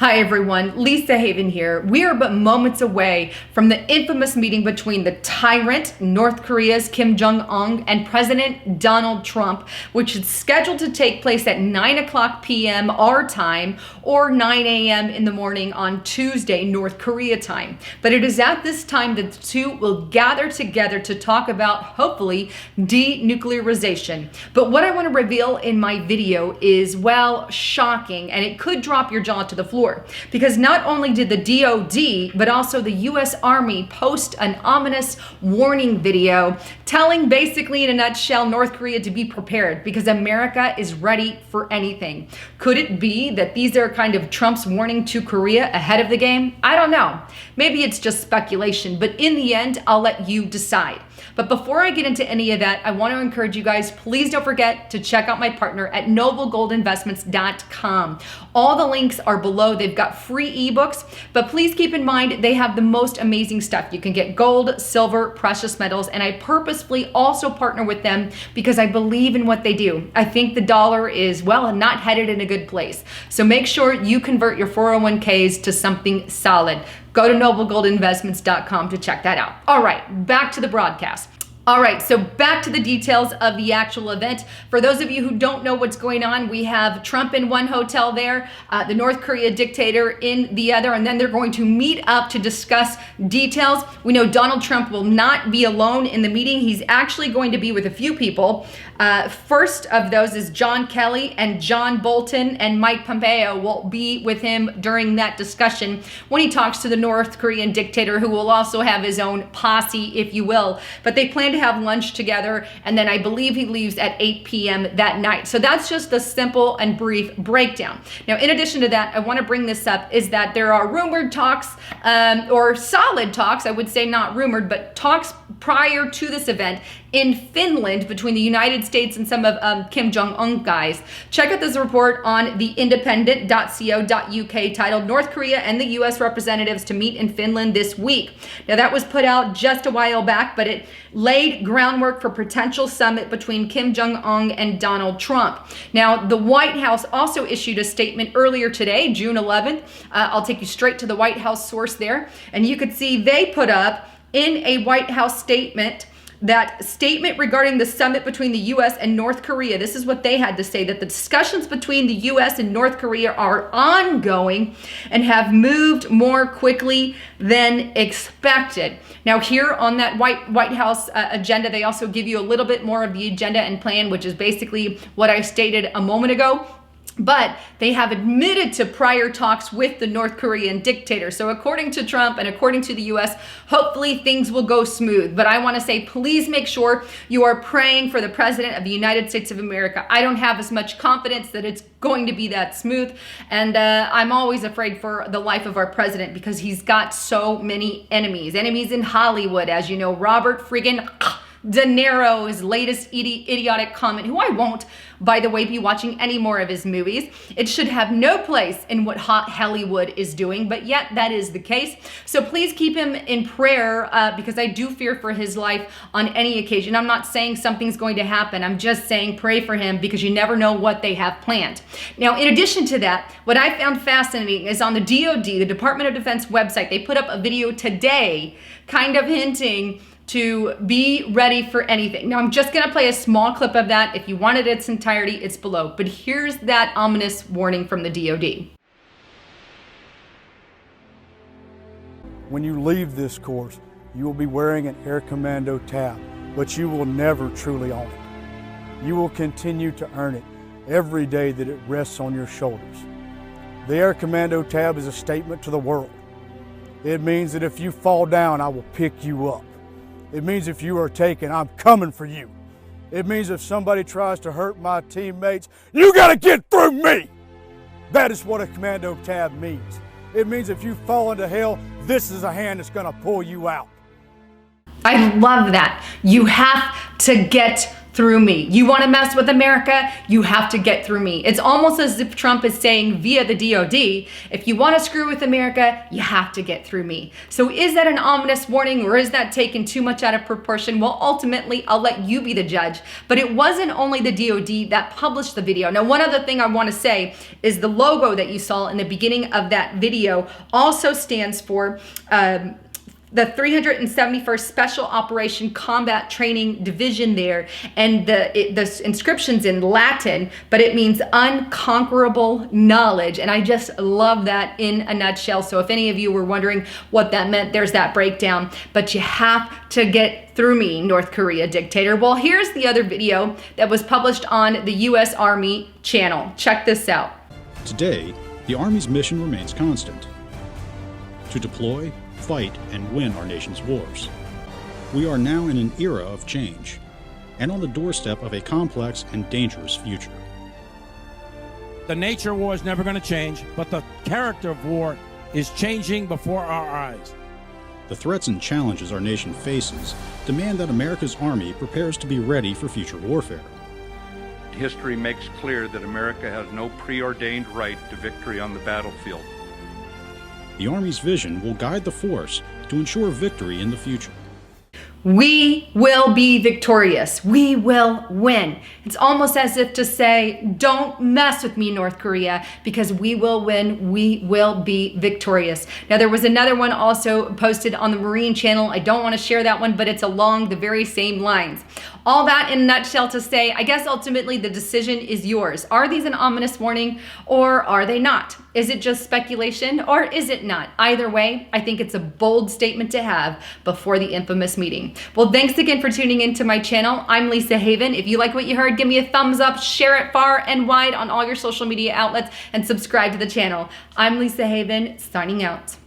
Hi everyone, Lisa Haven here. We are but moments away from the infamous meeting between the tyrant, North Korea's Kim Jong-un, and President Donald Trump, which is scheduled to take place at 9 o'clock p.m. our time or 9 a.m. in the morning on Tuesday, North Korea time. But it is at this time that the two will gather together to talk about, hopefully, denuclearization. But what I want to reveal in my video is, well, shocking, and it could drop your jaw to the floor. Because not only did the DOD, but also the U.S. Army post an ominous warning video telling basically in a nutshell North Korea to be prepared because America is ready for anything. Could it be that these are kind of Trump's warning to Korea ahead of the game? I don't know. Maybe it's just speculation, but in the end, I'll let you decide. But before I get into any of that, I want to encourage you guys, please don't forget to check out my partner at noblegoldinvestments.com. All the links are below. They've got free ebooks, but please keep in mind they have the most amazing stuff. You can get gold, silver, precious metals, and I purposefully also partner with them because I believe in what they do. I think the dollar is, well, not headed in a good place. So make sure you convert your 401ks to something solid. Go to noblegoldinvestments.com to check that out. All right, back to the broadcast. All right, so back to the details of the actual event. For those of you who don't know what's going on, we have Trump in one hotel there, the North Korea dictator in the other, and then they're going to meet up to discuss details. We know Donald Trump will not be alone in the meeting. He's actually going to be with a few people. First of those is John Kelly, and John Bolton and Mike Pompeo will be with him during that discussion when he talks to the North Korean dictator, who will also have his own posse, if you will. But they plan to have lunch together, and then I believe he leaves at 8 p.m. that night. So that's just the simple and brief breakdown. Now, in addition to that, I want to bring this up is that there are rumored talks, or solid talks, I would say not rumored, but talks prior to this event in Finland between the United States and some of Kim Jong-un guys. Check out this report on theindependent.co.uk titled North Korea and the U.S. representatives to meet in Finland this week. Now that was put out just a while back, but it laid groundwork for potential summit between Kim Jong-un and Donald Trump. Now the White House also issued a statement earlier today, June 11th. I'll take you straight to the White House source there, and you could see they put up in a White House statement that statement regarding the summit between the U.S. and North Korea. This is what they had to say, that the discussions between the U.S. and North Korea are ongoing and have moved more quickly than expected. Now here on that White House agenda, they also give you a little bit more of the agenda and plan, which is basically what I stated a moment ago. But they have admitted to prior talks with the North Korean dictator. So according to Trump and according to the U.S., hopefully things will go smooth. But I want to say, please make sure you are praying for the President of the United States of America. I don't have as much confidence that it's going to be that smooth. And I'm always afraid for the life of our president because he's got so many enemies. Enemies in Hollywood, as you know, Robert friggin' De Niro's latest idiotic comment, who I won't, by the way, be watching any more of his movies. It should have no place in what hot Hollywood is doing, but yet that is the case. So please keep him in prayer because I do fear for his life on any occasion. I'm not saying something's going to happen. I'm just saying pray for him because you never know what they have planned. Now, in addition to that, what I found fascinating is on the DOD, the Department of Defense website, they put up a video today kind of hinting to be ready for anything. Now, I'm just gonna play a small clip of that. If you want it in its entirety, it's below. But here's that ominous warning from the DOD. When you leave this course, you will be wearing an Air Commando tab, but you will never truly own it. You will continue to earn it every day that it rests on your shoulders. The Air Commando tab is a statement to the world. It means that if you fall down, I will pick you up. It means if you are taken, I'm coming for you. It means if somebody tries to hurt my teammates, you gotta get through me. That is what a commando tab means. It means if you fall into hell, this is a hand that's gonna pull you out. I love that. You have to get through me. You want to mess with America, you have to get through me. It's almost as if Trump is saying via the DOD, if you want to screw with America, you have to get through me. So is that an ominous warning, or is that taken too much out of proportion? Well, ultimately, I'll let you be the judge. But it wasn't only the DOD that published the video. Now, one other thing I want to say is the logo that you saw in the beginning of that video also stands for the 371st Special Operation Combat Training Division there, and the inscription's in Latin, but it means unconquerable knowledge, and I just love that in a nutshell. So if any of you were wondering what that meant, there's that breakdown. But you have to get through me, North Korea dictator. Well, here's the other video that was published on the U.S. Army channel. Check this out. Today, the Army's mission remains constant: to deploy, fight, and win our nation's wars. We are now in an era of change, and on the doorstep of a complex and dangerous future. The nature of war is never going to change, but the character of war is changing before our eyes. The threats and challenges our nation faces demand that America's Army prepares to be ready for future warfare. History makes clear that America has no preordained right to victory on the battlefield. The Army's vision will guide the force to ensure victory in the future. We will be victorious. We will win. It's almost as if to say, don't mess with me, North Korea, because we will win. We will be victorious. Now, there was another one also posted on the Marine channel. I don't want to share that one, but it's along the very same lines. All that in a nutshell to say, I guess ultimately the decision is yours. Are these an ominous warning, or are they not? Is it just speculation, or is it not? Either way, I think it's a bold statement to have before the infamous meeting. Well, thanks again for tuning into my channel. I'm Lisa Haven. If you like what you heard, give me a thumbs up, share it far and wide on all your social media outlets, and subscribe to the channel. I'm Lisa Haven, signing out.